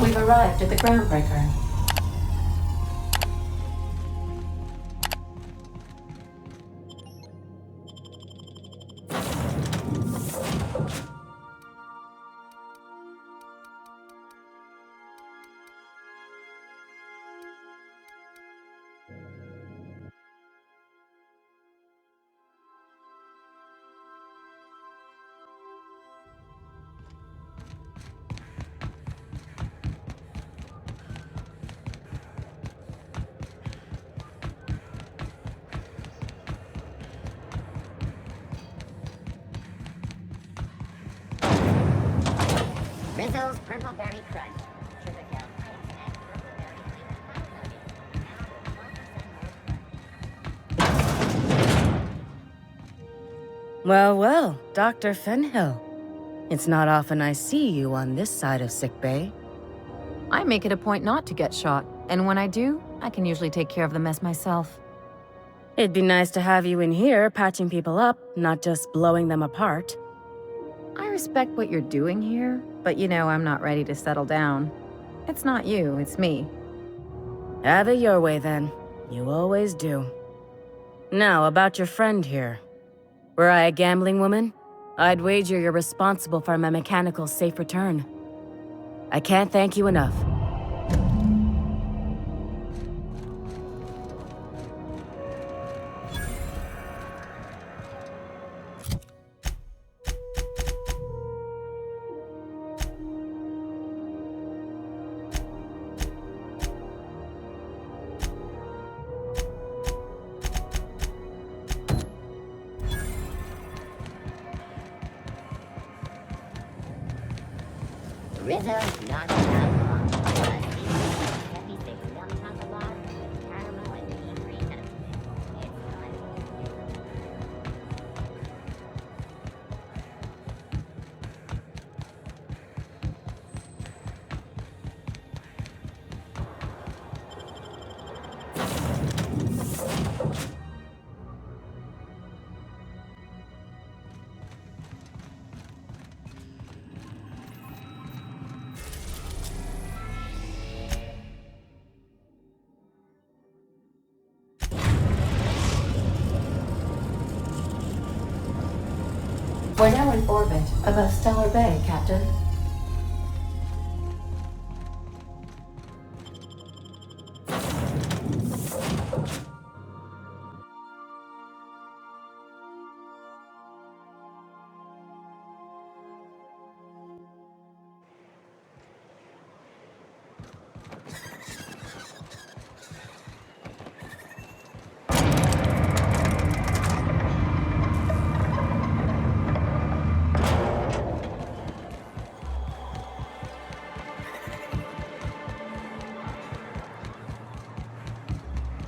We've arrived at the groundbreaker. Rizzo's Purple Berry Crunch. Well, well, Dr. Fenhill. It's not often I see you on this side of sickbay. I make it a point not to get shot, and when I do, I can usually take care of the mess myself. It'd be nice to have you in here patching people up, not just blowing them apart. I respect what you're doing here, but you know I'm not ready to settle down. It's not you, it's me. Have it your way then. You always do. Now, about your friend here. Were I a gambling woman, I'd wager you're responsible for my mechanical safe return. I can't thank you enough. Rizzo's not outlaw. Happy 6 young tons of law. Caramel and tea green medicine. It's fun. We're now in orbit above Stellar Bay, Captain.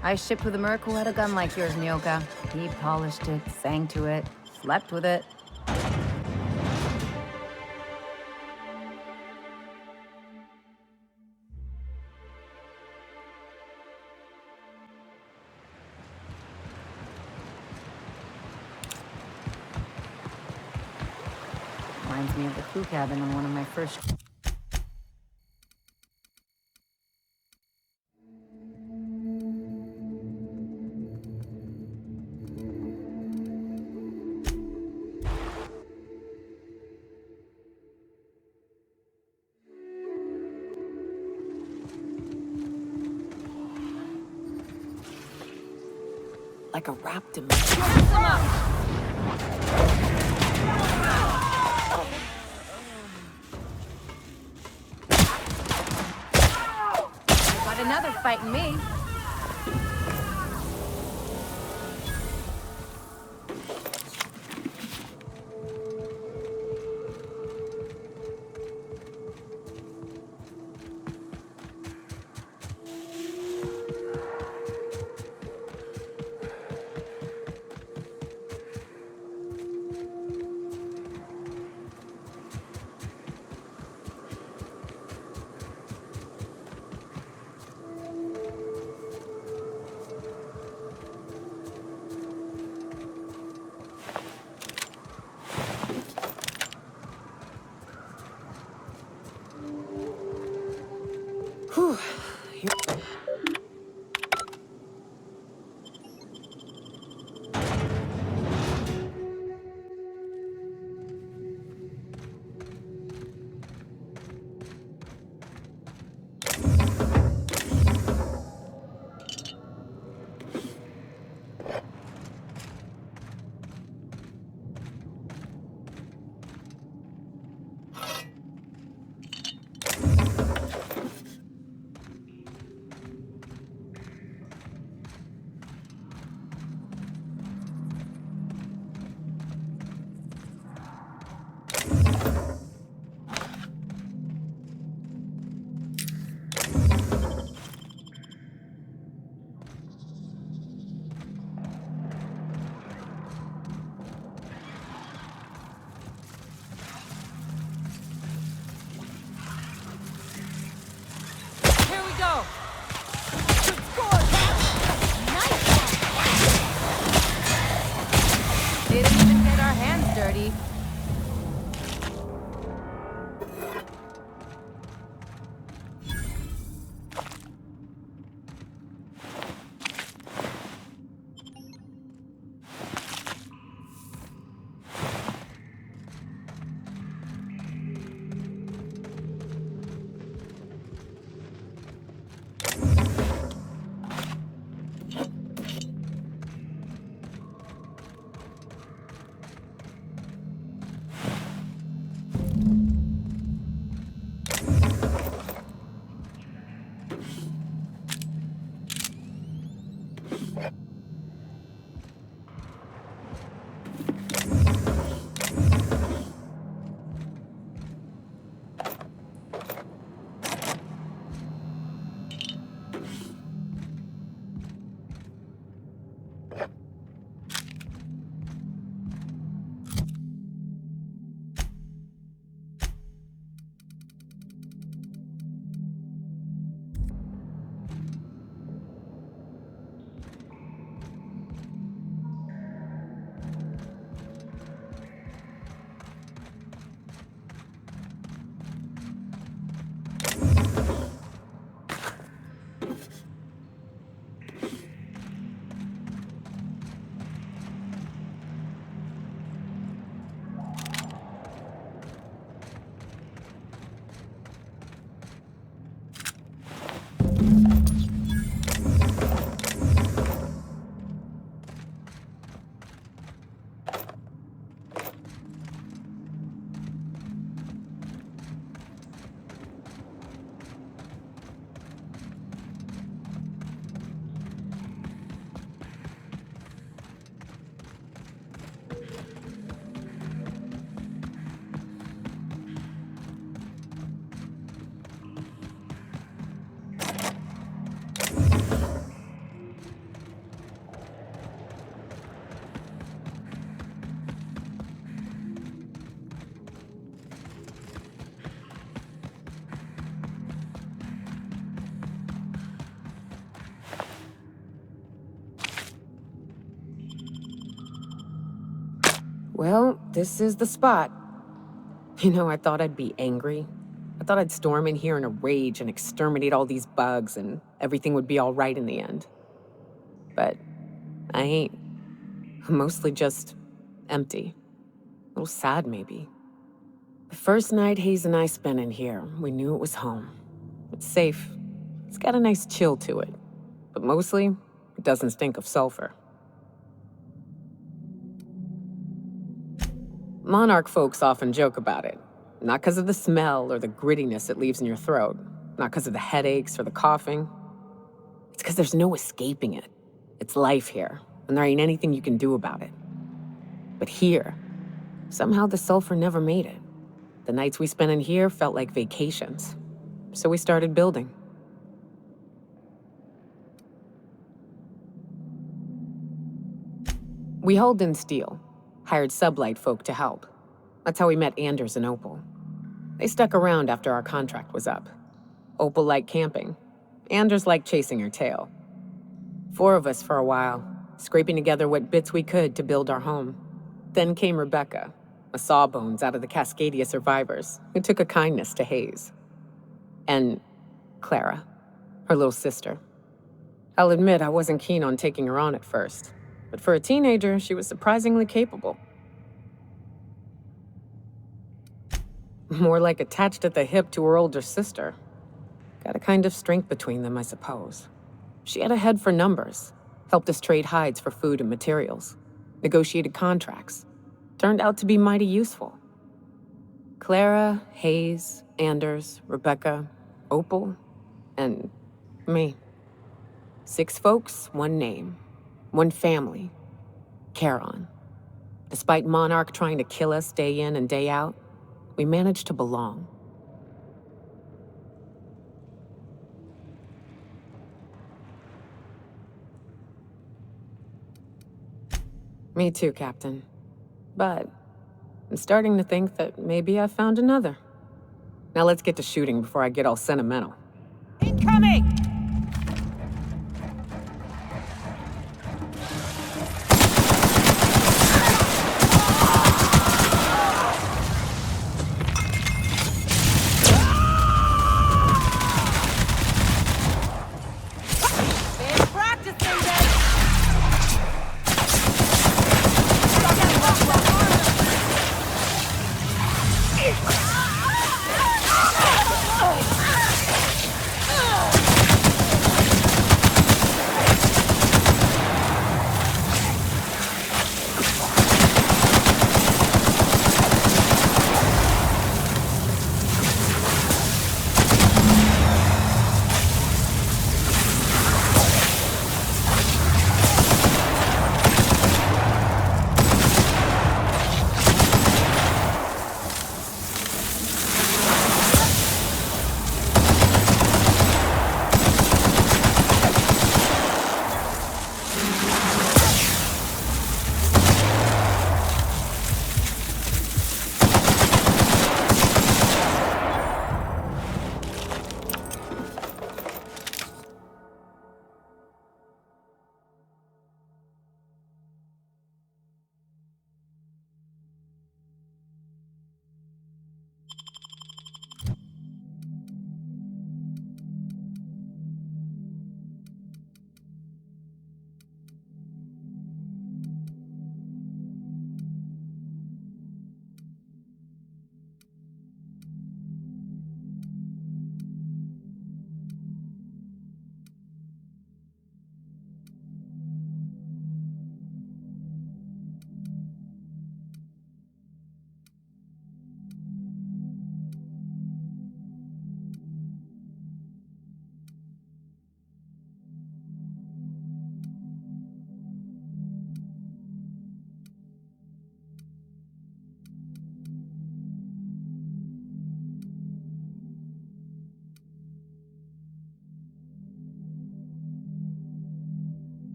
I shipped with a merc who had a gun like yours, Nyoka. He polished it, sang to it, slept with it. Reminds me of the crew cabin on one of my first... Like a raptor. Not another fighting me. Here we go! Good score, Cap! Nice one! Didn't even get our hands dirty. Well, this is the spot. You know, I thought I'd be angry. I thought I'd storm in here in a rage and exterminate all these bugs and everything would be all right in the end. But I ain't. I'm mostly just empty. A little sad, maybe. The first night Hayes and I spent in here, we knew it was home. It's safe. It's got a nice chill to it. But mostly, it doesn't stink of sulfur. Monarch folks often joke about it. Not because of the smell or the grittiness it leaves in your throat. Not because of the headaches or the coughing. It's because there's no escaping it. It's life here, and there ain't anything you can do about it. But here, somehow the sulfur never made it. The nights we spent in here felt like vacations. So we started building. We hauled in steel, hired sublight folk to help. That's how we met Anders and Opal. They stuck around after our contract was up. Opal liked camping. Anders liked chasing her tail. 4 of us for a while, scraping together what bits we could to build our home. Then came Rebecca, a sawbones out of the Cascadia survivors, who took a kindness to Hayes. And Clara, her little sister. I'll admit I wasn't keen on taking her on at first, but for a teenager, she was surprisingly capable. More like attached at the hip to her older sister. Got a kind of strength between them, I suppose. She had a head for numbers, helped us trade hides for food and materials, negotiated contracts. Turned out to be mighty useful. Clara, Hayes, Anders, Rebecca, Opal, and me. 6 folks, 1 name, 1 family. Charon. Despite Monarch trying to kill us day in and day out, we managed to belong. Me too, Captain. But I'm starting to think that maybe I found another. Now let's get to shooting before I get all sentimental. Incoming!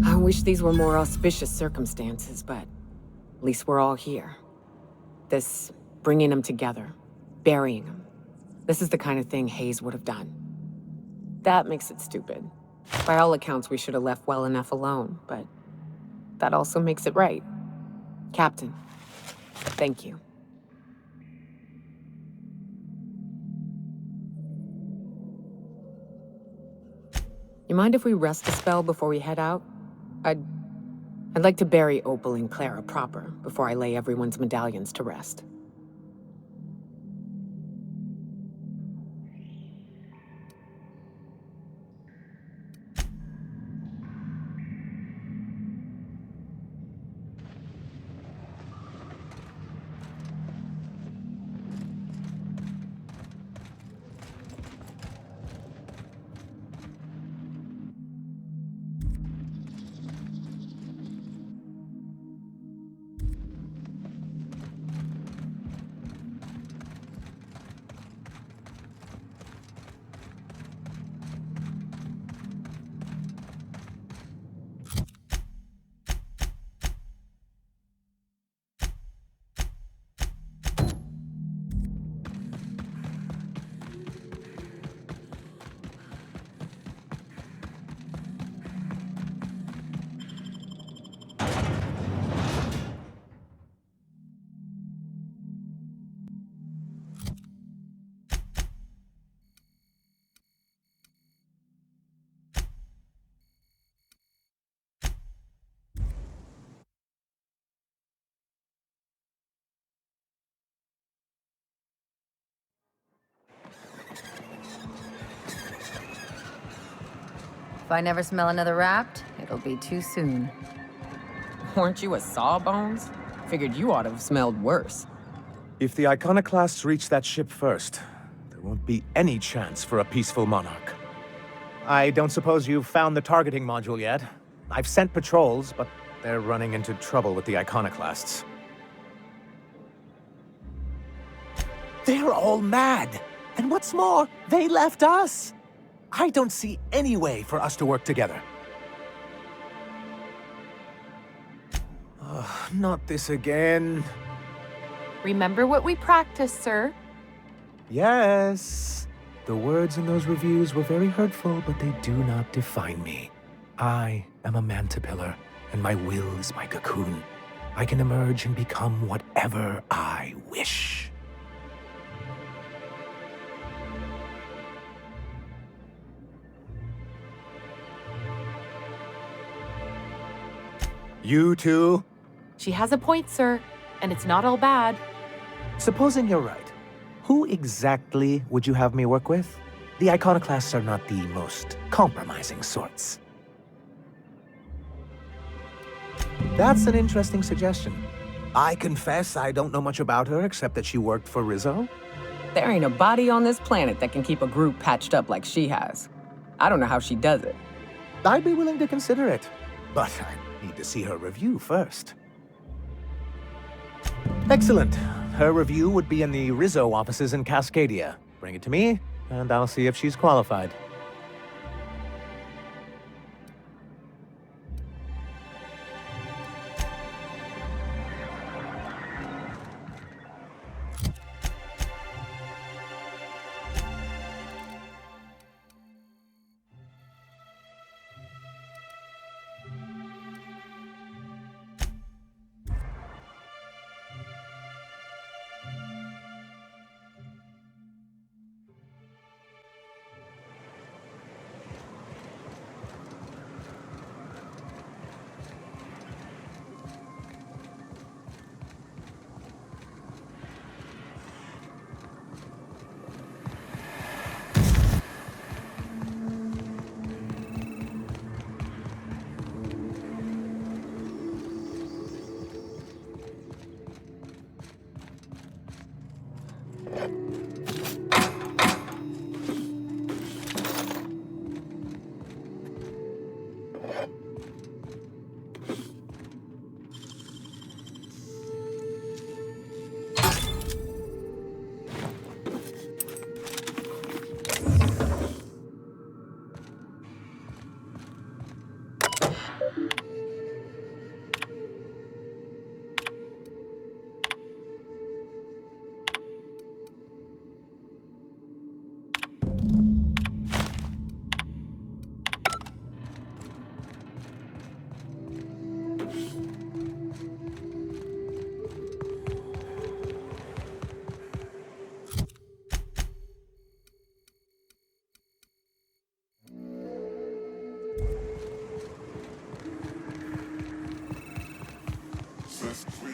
I wish these were more auspicious circumstances, but at least we're all here. This bringing them together, burying them. This is the kind of thing Hayes would have done. That makes it stupid. By all accounts, we should have left well enough alone, but that also makes it right. Captain, thank you. You mind if we rest a spell before we head out? I'd like to bury Opal and Clara proper before I lay everyone's medallions to rest. If I never smell another raft, it'll be too soon. Weren't you a sawbones? Figured you ought to have smelled worse. If the iconoclasts reach that ship first, there won't be any chance for a peaceful monarch. I don't suppose you've found the targeting module yet. I've sent patrols, but they're running into trouble with the iconoclasts. They're all mad! And what's more, they left us! I don't see any way for us to work together. Not this again. Remember what we practiced, sir. Yes. The words in those reviews were very hurtful, but they do not define me. I am a mantipillar, and my will is my cocoon. I can emerge and become whatever I wish. You too? She has a point, sir, and it's not all bad. Supposing you're right, who exactly would you have me work with? The iconoclasts are not the most compromising sorts. That's an interesting suggestion. I confess I don't know much about her except that she worked for Rizzo. There ain't a body on this planet that can keep a group patched up like she has. I don't know how she does it. I'd be willing to consider it, but I need to see her review first. Excellent. Her review would be in the Rizzo offices in Cascadia. Bring it to me, and I'll see if she's qualified.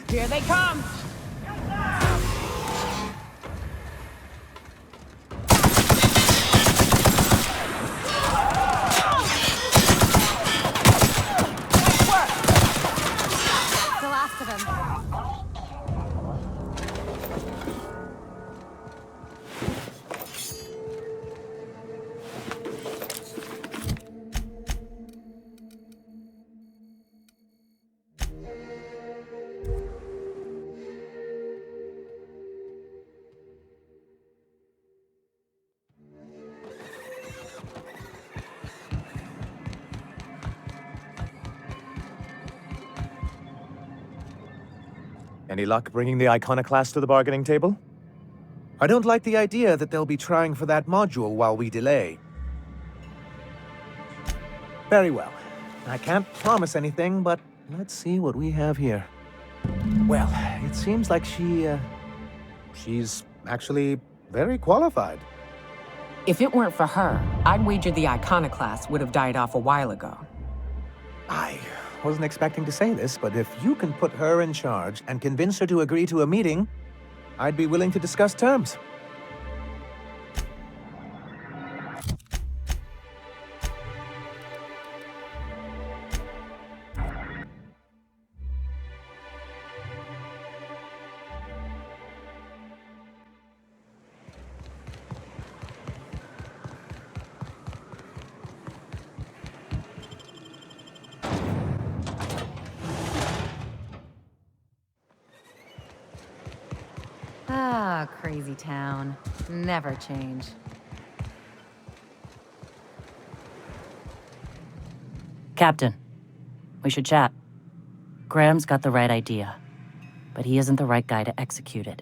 Here they come! The last of them. Any luck bringing the iconoclast to the bargaining table? I don't like the idea that they'll be trying for that module while we delay. Very well. I can't promise anything, but let's see what we have here. Well, it seems like she's actually very qualified. If it weren't for her, I'd wager the iconoclast would have died off a while ago. I wasn't expecting to say this, but if you can put her in charge and convince her to agree to a meeting, I'd be willing to discuss terms. Ah, crazy town. Never change. Captain, we should chat. Graham's got the right idea, but he isn't the right guy to execute it.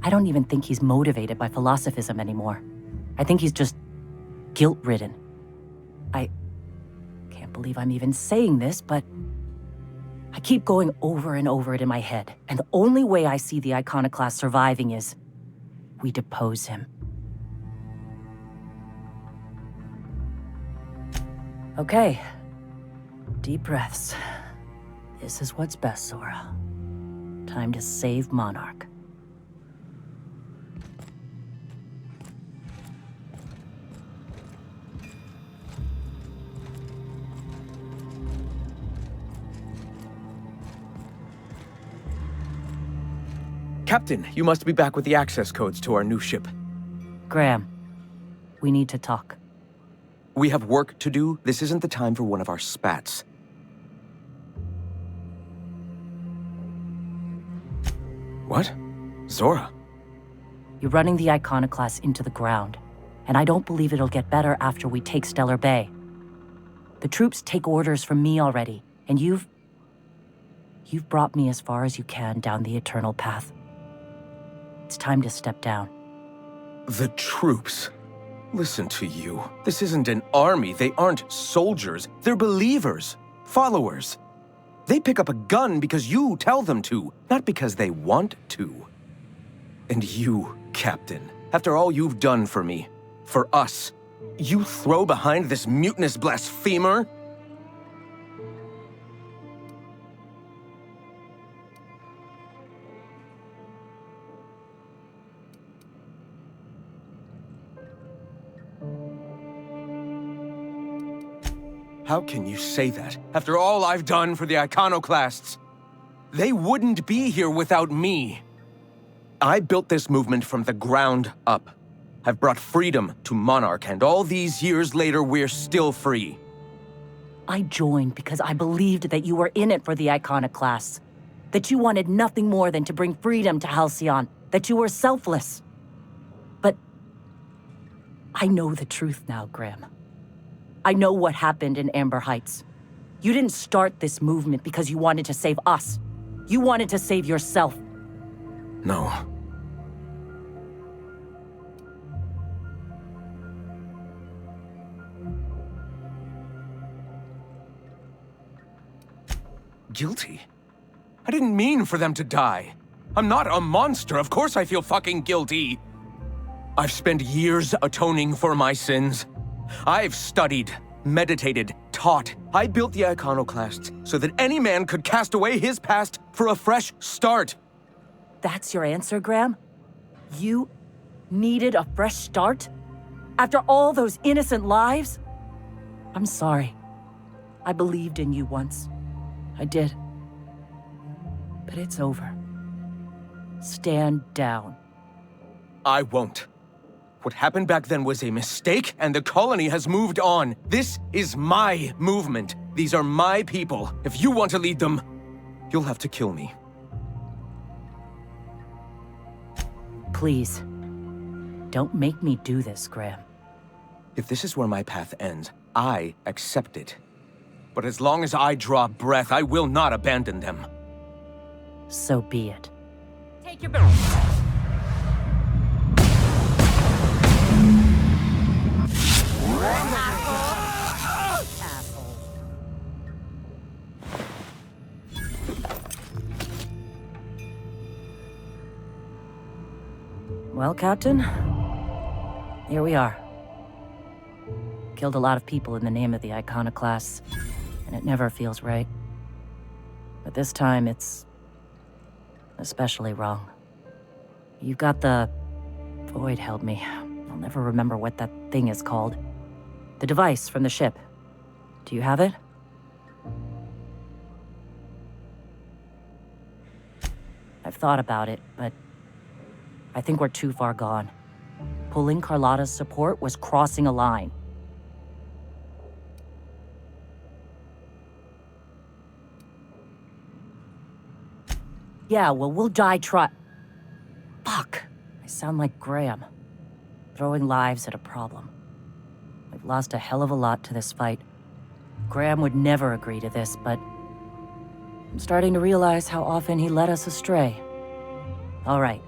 I don't even think he's motivated by philosophism anymore. I think he's just guilt-ridden. I can't believe I'm even saying this, but I keep going over and over it in my head, and the only way I see the iconoclast surviving is we depose him. Okay. Deep breaths. This is what's best, Sora. Time to save Monarch. Captain, you must be back with the access codes to our new ship. Graham, we need to talk. We have work to do. This isn't the time for one of our spats. What? Zora? You're running the iconoclast into the ground, and I don't believe it'll get better after we take Stellar Bay. The troops take orders from me already, and you've brought me as far as you can down the eternal path. It's time to step down. The troops? Listen to you. This isn't an army. They aren't soldiers. They're believers. Followers. They pick up a gun because you tell them to, not because they want to. And you, Captain, after all you've done for me, for us, you throw behind this mutinous blasphemer? How can you say that, after all I've done for the iconoclasts? They wouldn't be here without me. I built this movement from the ground up. I've brought freedom to Monarch, and all these years later, we're still free. I joined because I believed that you were in it for the iconoclasts. That you wanted nothing more than to bring freedom to Halcyon. That you were selfless. But I know the truth now, Graham. I know what happened in Amber Heights. You didn't start this movement because you wanted to save us. You wanted to save yourself. No. Guilty? I didn't mean for them to die. I'm not a monster. Of course I feel fucking guilty. I've spent years atoning for my sins. I've studied, meditated, taught. I built the iconoclasts so that any man could cast away his past for a fresh start. That's your answer, Graham? You needed a fresh start? After all those innocent lives? I'm sorry. I believed in you once. I did. But it's over. Stand down. I won't. What happened back then was a mistake, and the colony has moved on. This is my movement. These are my people. If you want to lead them, you'll have to kill me. Please. Don't make me do this, Graham. If this is where my path ends, I accept it. But as long as I draw breath, I will not abandon them. So be it. Take your bow. Well, Captain, here we are. Killed a lot of people in the name of the iconoclasts, and it never feels right. But this time, it's especially wrong. You've got the... Void held me. I'll never remember what that thing is called. The device from the ship. Do you have it? I've thought about it, but I think we're too far gone. Pulling Carlotta's support was crossing a line. Yeah, well, we'll die sound like Graham. Throwing lives at a problem. We've lost a hell of a lot to this fight. Graham would never agree to this, but I'm starting to realize how often he led us astray. All right.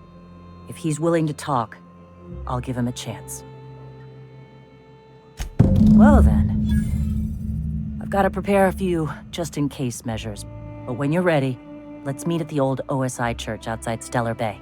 If he's willing to talk, I'll give him a chance. Well then. I've got to prepare a few just-in-case measures. But when you're ready, let's meet at the old OSI church outside Stellar Bay.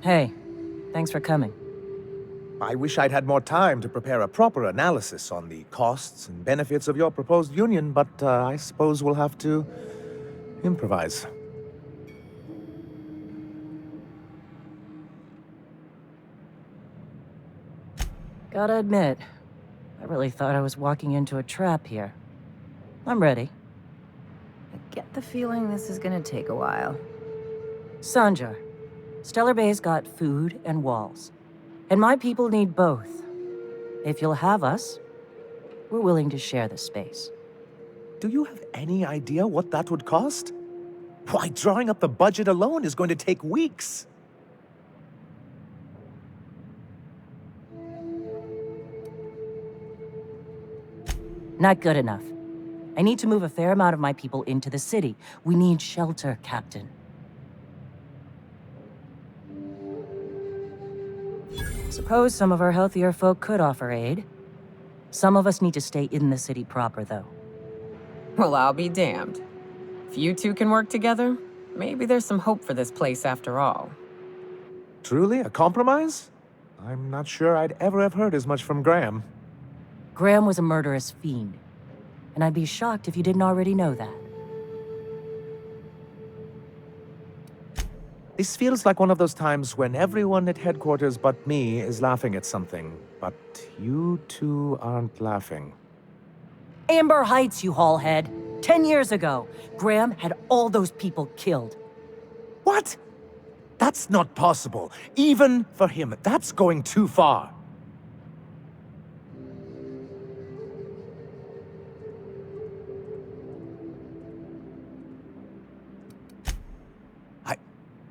Hey, thanks for coming. I wish I'd had more time to prepare a proper analysis on the costs and benefits of your proposed union, but I suppose we'll have to improvise. Gotta admit, I really thought I was walking into a trap here. I'm ready. I get the feeling this is gonna take a while. Sanjar, Stellar Bay's got food and walls. And my people need both. If you'll have us, we're willing to share the space. Do you have any idea what that would cost? Why, drawing up the budget alone is going to take weeks. Not good enough. I need to move a fair amount of my people into the city. We need shelter, Captain. Suppose some of our healthier folk could offer aid. Some of us need to stay in the city proper, though. Well, I'll be damned. If you two can work together, maybe there's some hope for this place after all. Truly, a compromise? I'm not sure I'd ever have heard as much from Graham. Graham was a murderous fiend, and I'd be shocked if you didn't already know that. This feels like one of those times when everyone at headquarters but me is laughing at something, but you two aren't laughing. Amber Heights, you haulhead. 10 years ago, Graham had all those people killed. What? That's not possible. Even for him, that's going too far.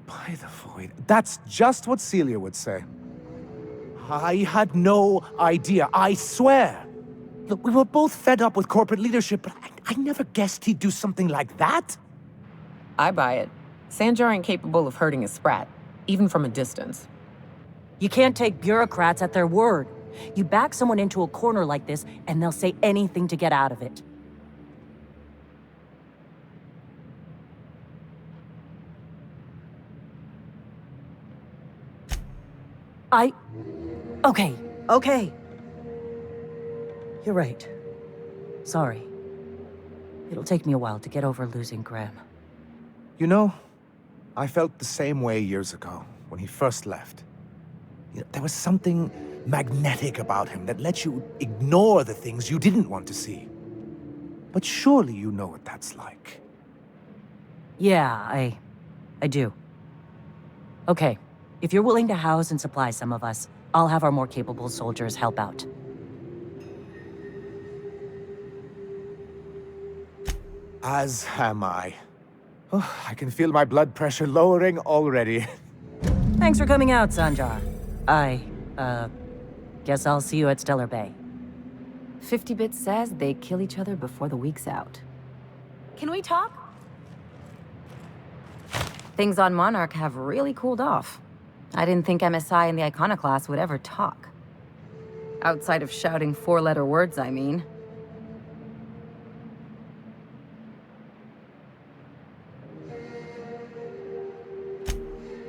By the void, that's just what Celia would say. I had no idea, I swear. Look, we were both fed up with corporate leadership, but I never guessed he'd do something like that. I buy it. Sanjar ain't capable of hurting a sprat, even from a distance. You can't take bureaucrats at their word. You back someone into a corner like this, and they'll say anything to get out of it. Okay. You're right. Sorry. It'll take me a while to get over losing Graham. You know, I felt the same way years ago, when he first left. There was something magnetic about him that let you ignore the things you didn't want to see. But surely you know what that's like. Yeah, I do. Okay, if you're willing to house and supply some of us, I'll have our more capable soldiers help out. As am I. Oh, I can feel my blood pressure lowering already. Thanks for coming out, Sanjar. Guess I'll see you at Stellar Bay. 50-bit says they kill each other before the week's out. Can we talk? Things on Monarch have really cooled off. I didn't think MSI and the Iconoclast would ever talk. Outside of shouting four-letter words, I mean.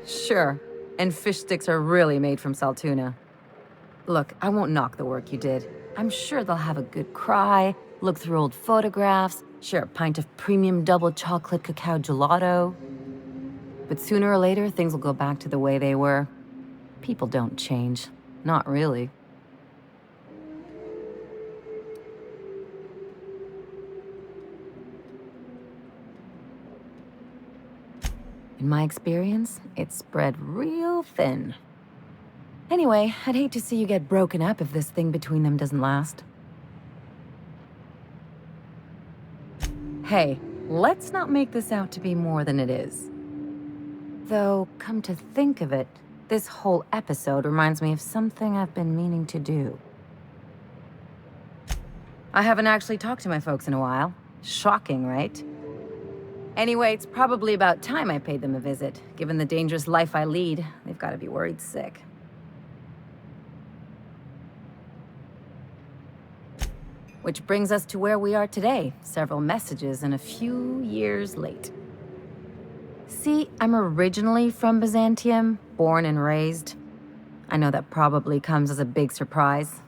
Sure, and fish sticks are really made from Saltuna. Look, I won't knock the work you did. I'm sure they'll have a good cry, look through old photographs, share a pint of premium double chocolate cacao gelato. But sooner or later, things will go back to the way they were. People don't change. Not really. In my experience, it's spread real thin. Anyway, I'd hate to see you get broken up if this thing between them doesn't last. Hey, let's not make this out to be more than it is. Though, come to think of it, this whole episode reminds me of something I've been meaning to do. I haven't actually talked to my folks in a while. Shocking, right? Anyway, it's probably about time I paid them a visit. Given the dangerous life I lead, they've got to be worried sick. Which brings us to where we are today, several messages and a few years late. See, I'm originally from Byzantium, born and raised. I know that probably comes as a big surprise.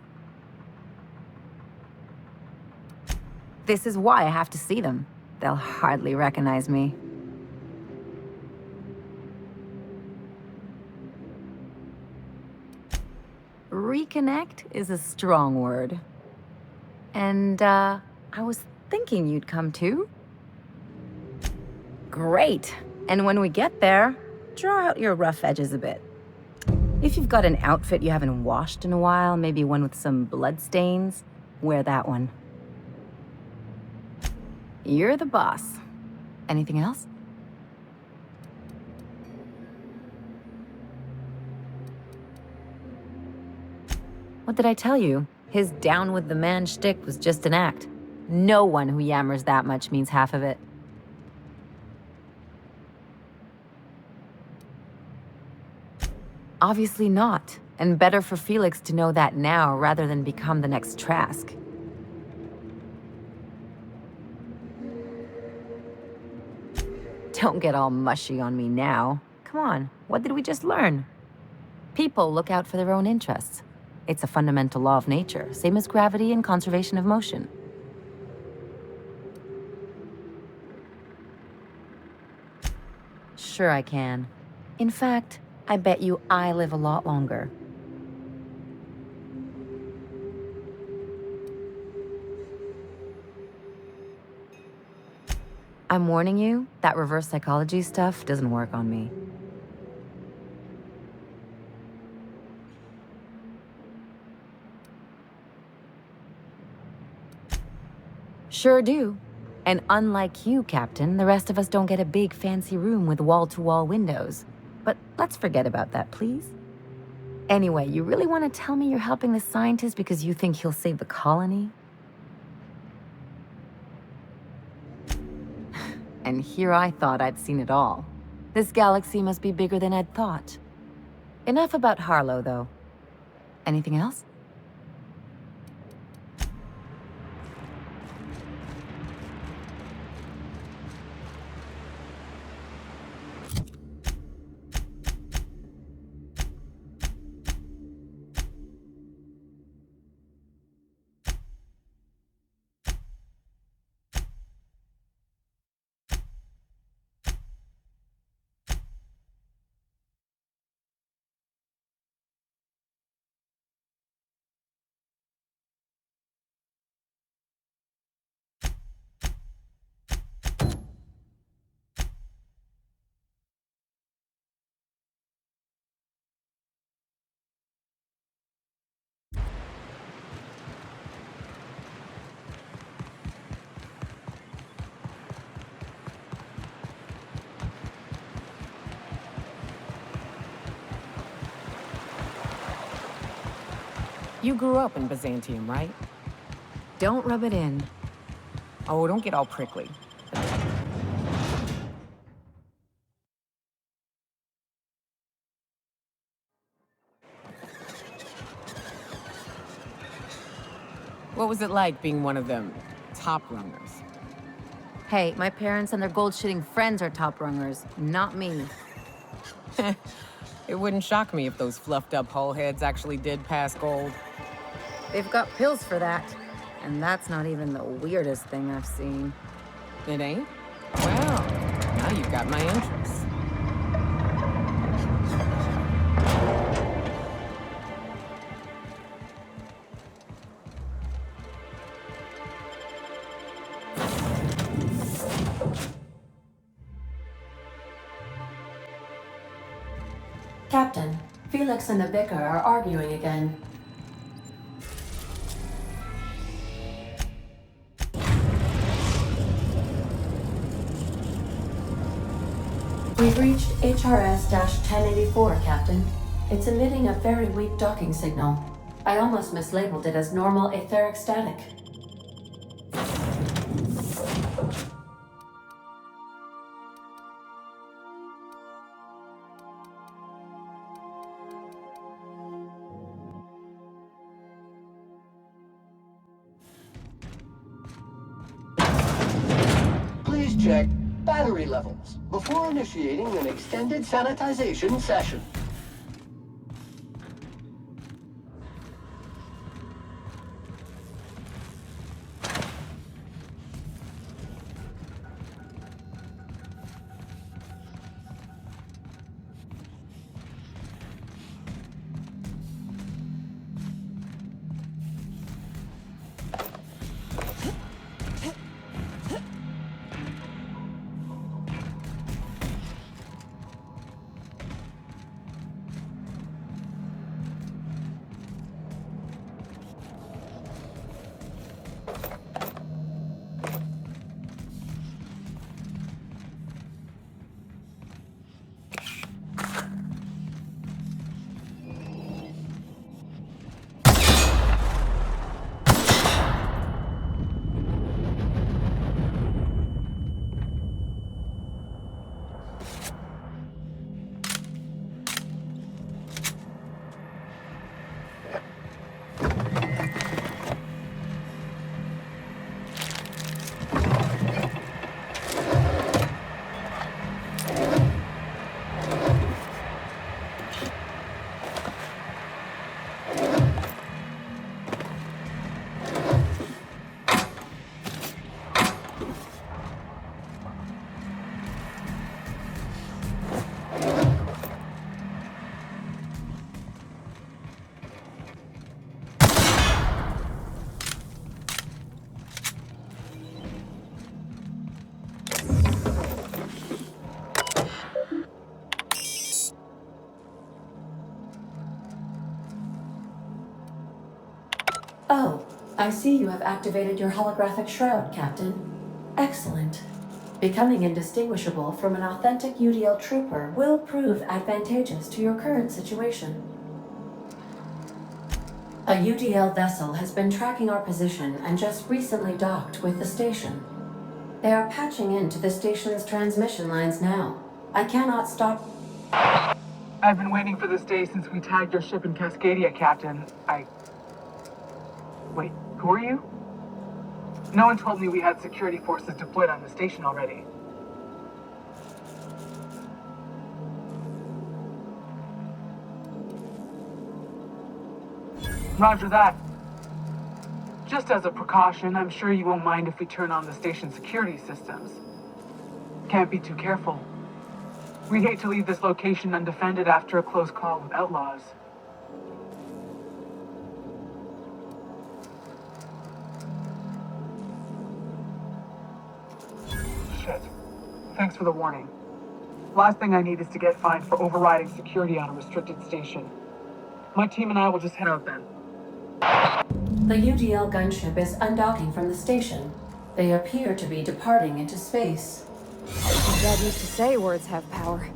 This is why I have to see them. They'll hardly recognize me. Reconnect is a strong word. And, I was thinking you'd come too. Great. And when we get there, draw out your rough edges a bit. If you've got an outfit you haven't washed in a while, maybe one with some blood stains, wear that one. You're the boss. Anything else? What did I tell you? His down with the man shtick was just an act. No one who yammers that much means half of it. Obviously not. And better for Felix to know that now rather than become the next Trask. Don't get all mushy on me now. Come on, what did we just learn? People look out for their own interests. It's a fundamental law of nature, same as gravity and conservation of motion. Sure I can. In fact, I bet you I live a lot longer. I'm warning you, that reverse psychology stuff doesn't work on me. Sure do. And unlike you, Captain, the rest of us don't get a big fancy room with wall-to-wall windows. But let's forget about that, please. Anyway, you really want to tell me you're helping the scientist because you think he'll save the colony? And here I thought I'd seen it all. This galaxy must be bigger than I'd thought. Enough about Harlow, though. Anything else? You grew up in Byzantium, right? Don't rub it in. Oh, don't get all prickly. What was it like being one of them top runners? Hey, my parents and their gold-shitting friends are top rungers, not me. It wouldn't shock me if those fluffed-up hull heads actually did pass gold. They've got pills for that. And that's not even the weirdest thing I've seen. It ain't? Well, now you've got my interest. Captain, Felix and the Vicar are arguing again. We've reached HRS-1084, Captain. It's emitting a very weak docking signal. I almost mislabeled it as normal etheric static. Please check battery levels before initiating an extended sanitization session. Oh, I see you have activated your holographic shroud, Captain. Excellent. Becoming indistinguishable from an authentic UDL trooper will prove advantageous to your current situation. A UDL vessel has been tracking our position and just recently docked with the station. They are patching into the station's transmission lines now. I cannot stop. I've been waiting for this day since we tagged your ship in Cascadia, Captain. Wait, who are you? No one told me we had security forces deployed on the station already. Roger that. Just as a precaution, I'm sure you won't mind if we turn on the station security systems. Can't be too careful. We'd hate to leave this location undefended after a close call with outlaws. Shit. Thanks for the warning. Last thing I need is to get fined for overriding security on a restricted station. My team and I will just head out then. The UDL gunship is undocking from the station. They appear to be departing into space. My dad used to say words have power.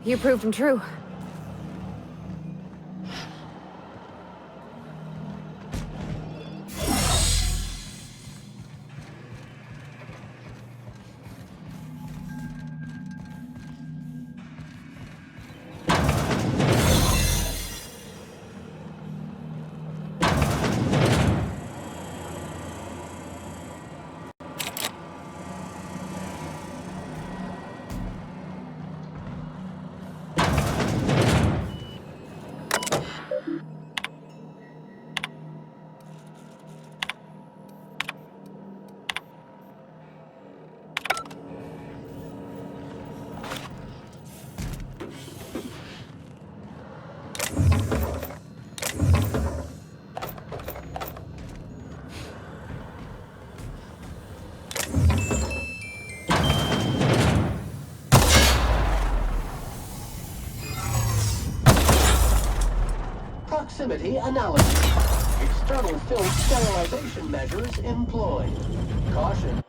You proved them true. proximity analysis. External film sterilization measures employed. Caution.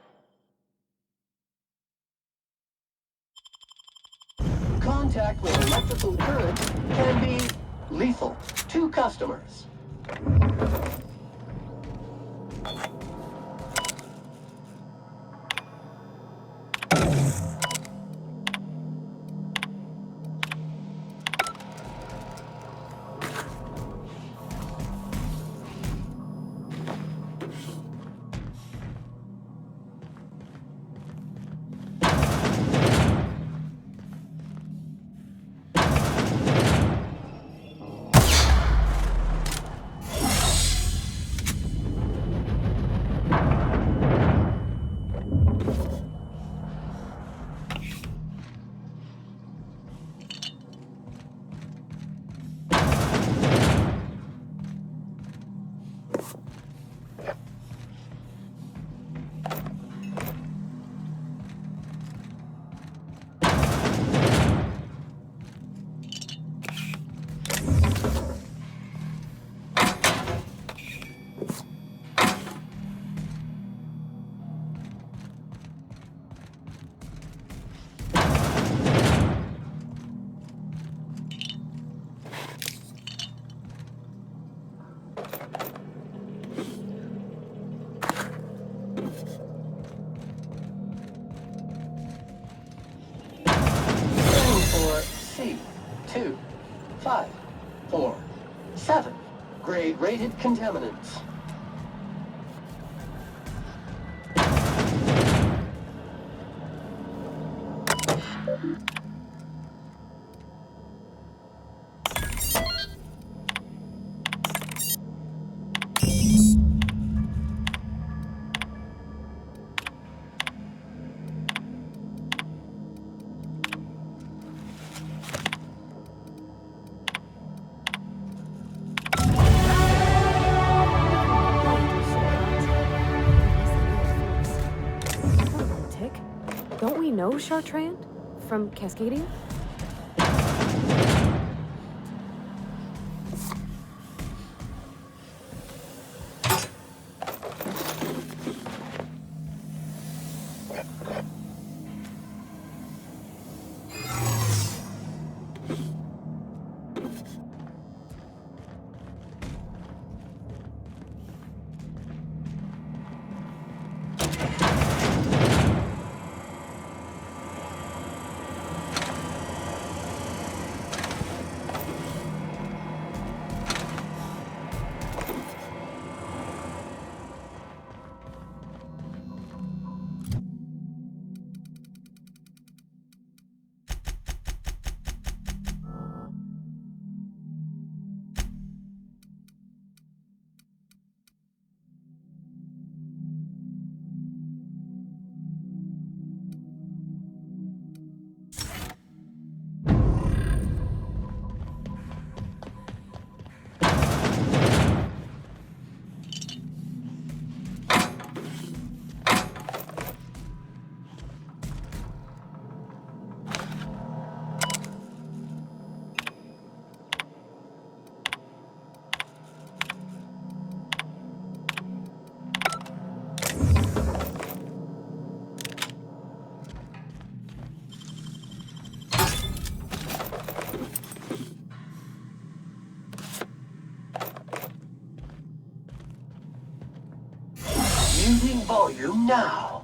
Contact with electrical current can be lethal to customers. C.2.5.4.7. Grade rated contaminants. Don't we know Chartrand from Cascadia? Muting volume now.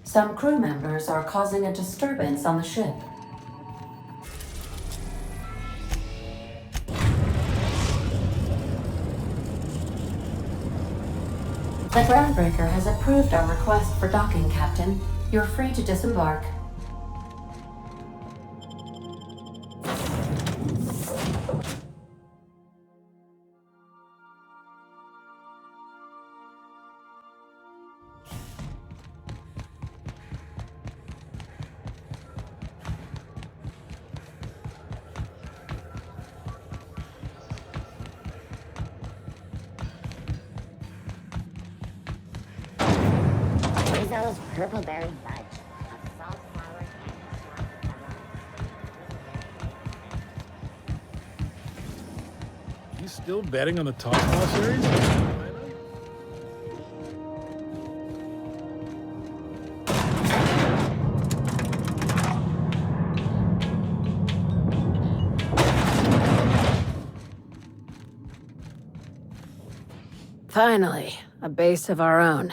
Some crew members are causing a disturbance on the ship. Skybreaker has approved our request for docking, Captain. You're free to disembark. These are those purple berry buds. A salt flower and He's still betting on the Top Ball series? Finally, a base of our own.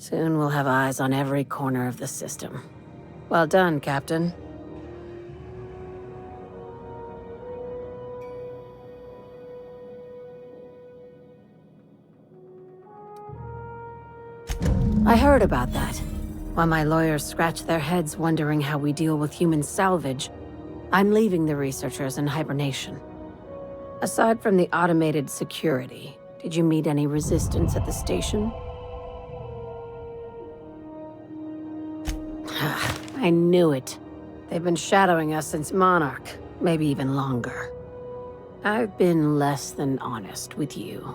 Soon we'll have eyes on every corner of the system. Well done, Captain. I heard about that. While my lawyers scratch their heads wondering how we deal with human salvage, I'm leaving the researchers in hibernation. Aside from the automated security, did you meet any resistance at the station? I knew it. They've been shadowing us since Monarch, maybe even longer. I've been less than honest with you.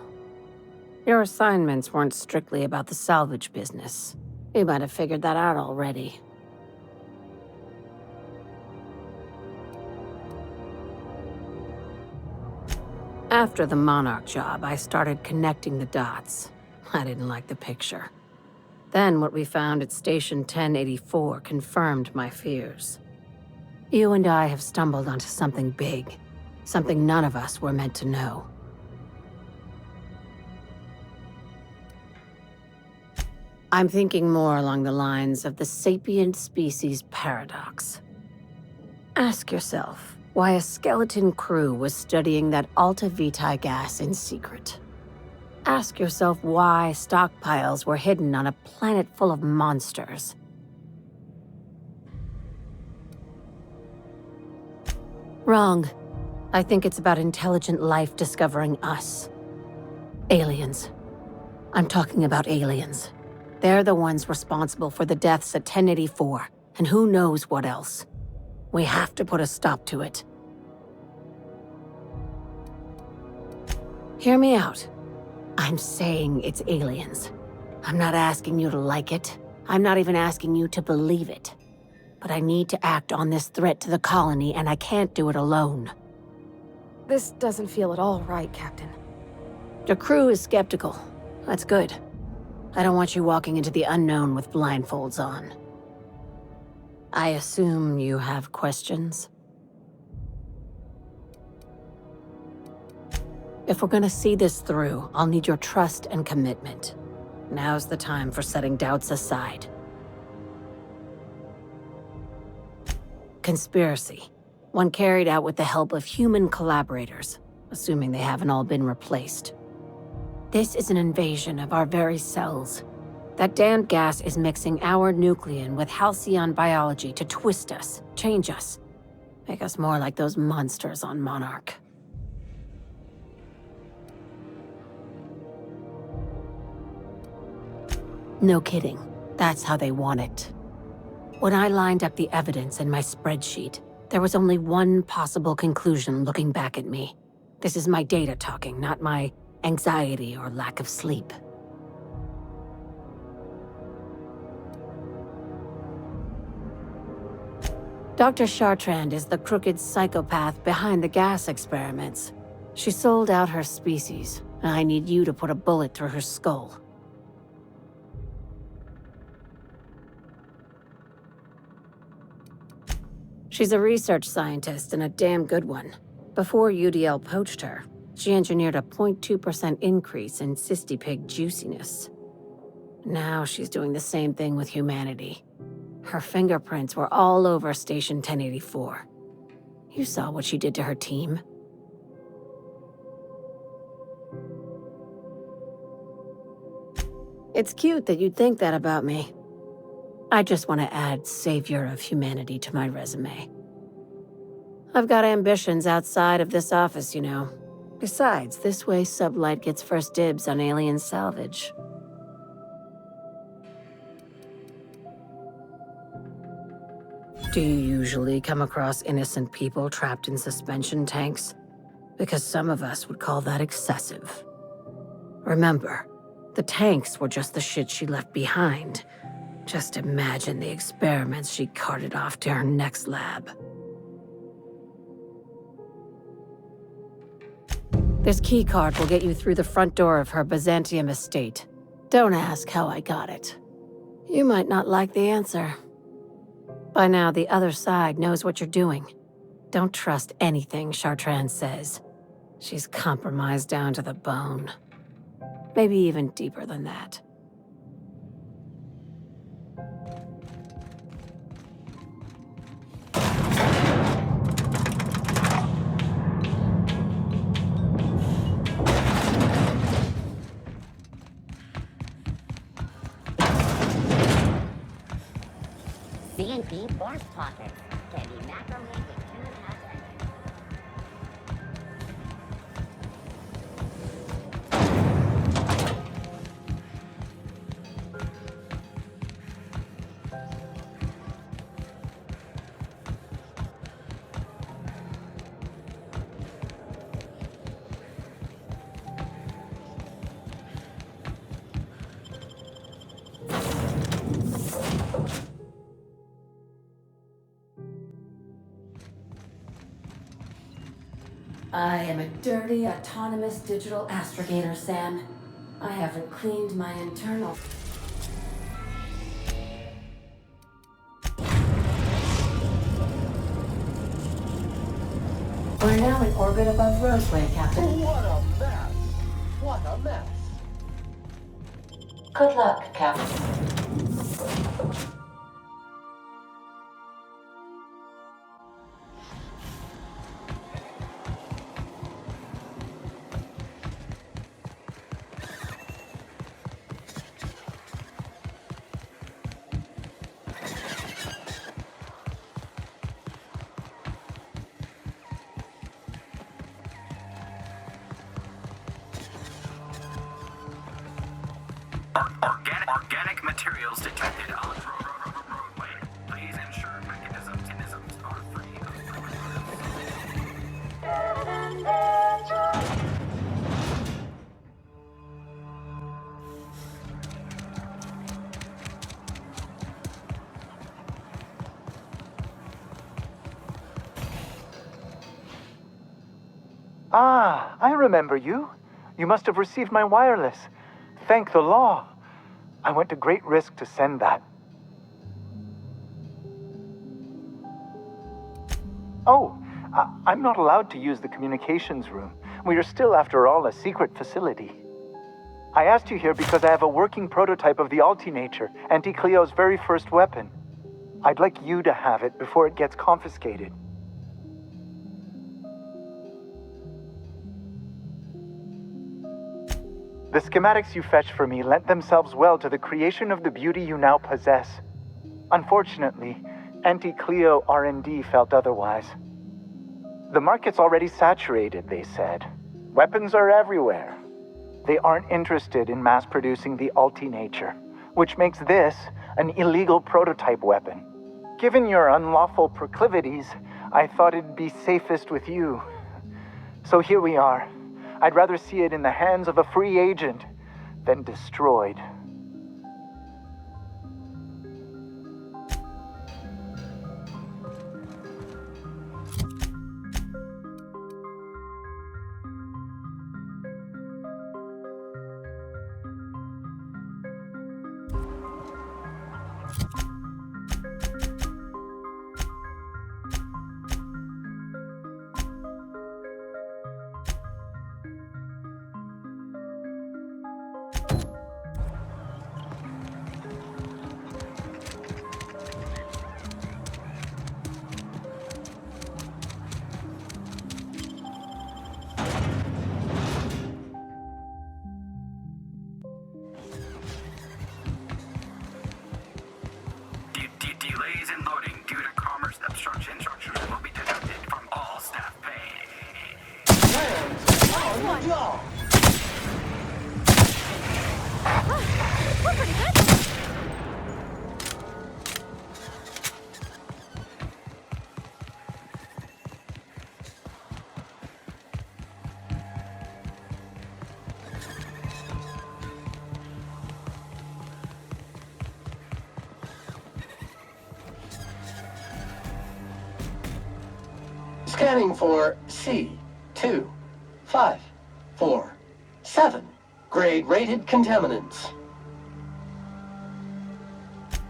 Your assignments weren't strictly about the salvage business. You might have figured that out already. After the Monarch job, I started connecting the dots. I didn't like the picture. Then what we found at Station 1084 confirmed my fears. You and I have stumbled onto something big. Something none of us were meant to know. I'm thinking more along the lines of the sapient species paradox. Ask yourself why a skeleton crew was studying that Alta Vitae gas in secret. Ask yourself why stockpiles were hidden on a planet full of monsters. Wrong. I think it's about intelligent life discovering us. Aliens. I'm talking about aliens. They're the ones responsible for the deaths at 1084, and who knows what else. We have to put a stop to it. Hear me out. I'm saying it's aliens. I'm not asking you to like it. I'm not even asking you to believe it. But I need to act on this threat to the colony, and I can't do it alone. This doesn't feel at all right, Captain. The crew is skeptical. That's good. I don't want you walking into the unknown with blindfolds on. I assume you have questions? If we're gonna see this through, I'll need your trust and commitment. Now's the time for setting doubts aside. Conspiracy. One carried out with the help of human collaborators, assuming they haven't all been replaced. This is an invasion of our very cells. That damned gas is mixing our nucleon with halcyon biology to twist us, change us, make us more like those monsters on Monarch. No kidding. That's how they want it. When I lined up the evidence in my spreadsheet, there was only one possible conclusion looking back at me. This is my data talking, not my anxiety or lack of sleep. Dr. Chartrand is the crooked psychopath behind the gas experiments. She sold out her species, and I need you to put a bullet through her skull. She's a research scientist and a damn good one. Before UDL poached her, she engineered a 0.2% increase in cystipig juiciness. Now she's doing the same thing with humanity. Her fingerprints were all over Station 1084. You saw what she did to her team. It's cute that you'd think that about me. I just want to add savior of humanity to my resume. I've got ambitions outside of this office, you know. Besides, this way Sublight gets first dibs on alien salvage. Do you usually come across innocent people trapped in suspension tanks? Because some of us would call that excessive. Remember, the tanks were just the shit she left behind. Just imagine the experiments she carted off to her next lab. This keycard will get you through the front door of her Byzantium estate. Don't ask how I got it. You might not like the answer. By now, the other side knows what you're doing. Don't trust anything Chartrand says. She's compromised down to the bone. Maybe even deeper than that. CNP force pockets can be macromed with 2.5 seconds. I am a dirty, autonomous digital astrogator, Sam. I haven't cleaned my internal. We're now in orbit above Roseway, Captain. What a mess! What a mess! Good luck, Captain. Organic materials detected on roadway. Please ensure mechanisms are free of Ah, I remember you. You must have received my wireless. Thank the law. I went to great risk to send that. Oh, I'm not allowed to use the communications room. We are still, after all, a secret facility. I asked you here because I have a working prototype of the Altinature, Anti-Cleo's very first weapon. I'd like you to have it before it gets confiscated. The schematics you fetched for me lent themselves well to the creation of the beauty you now possess. Unfortunately, Anti-Cleo R&D felt otherwise. The market's already saturated, they said. Weapons are everywhere. They aren't interested in mass-producing the Altinature, which makes this an illegal prototype weapon. Given your unlawful proclivities, I thought it'd be safest with you. So here we are. I'd rather see it in the hands of a free agent than destroyed. Scanning for C2547. Grade rated contaminants.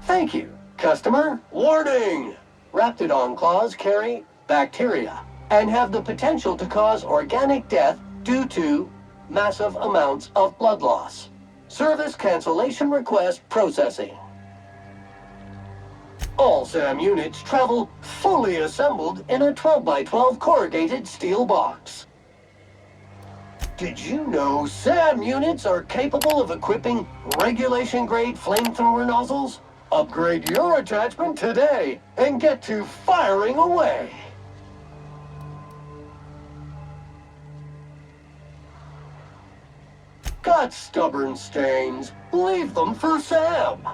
Thank you, customer. Warning! Raptidon claws carry bacteria and have the potential to cause organic death due to massive amounts of blood loss. Service cancellation request processing. All SAM units travel fully assembled in a 12x12 corrugated steel box. Did you know SAM units are capable of equipping regulation-grade flamethrower nozzles? Upgrade your attachment today and get to firing away! Got stubborn stains? Leave them for Sam!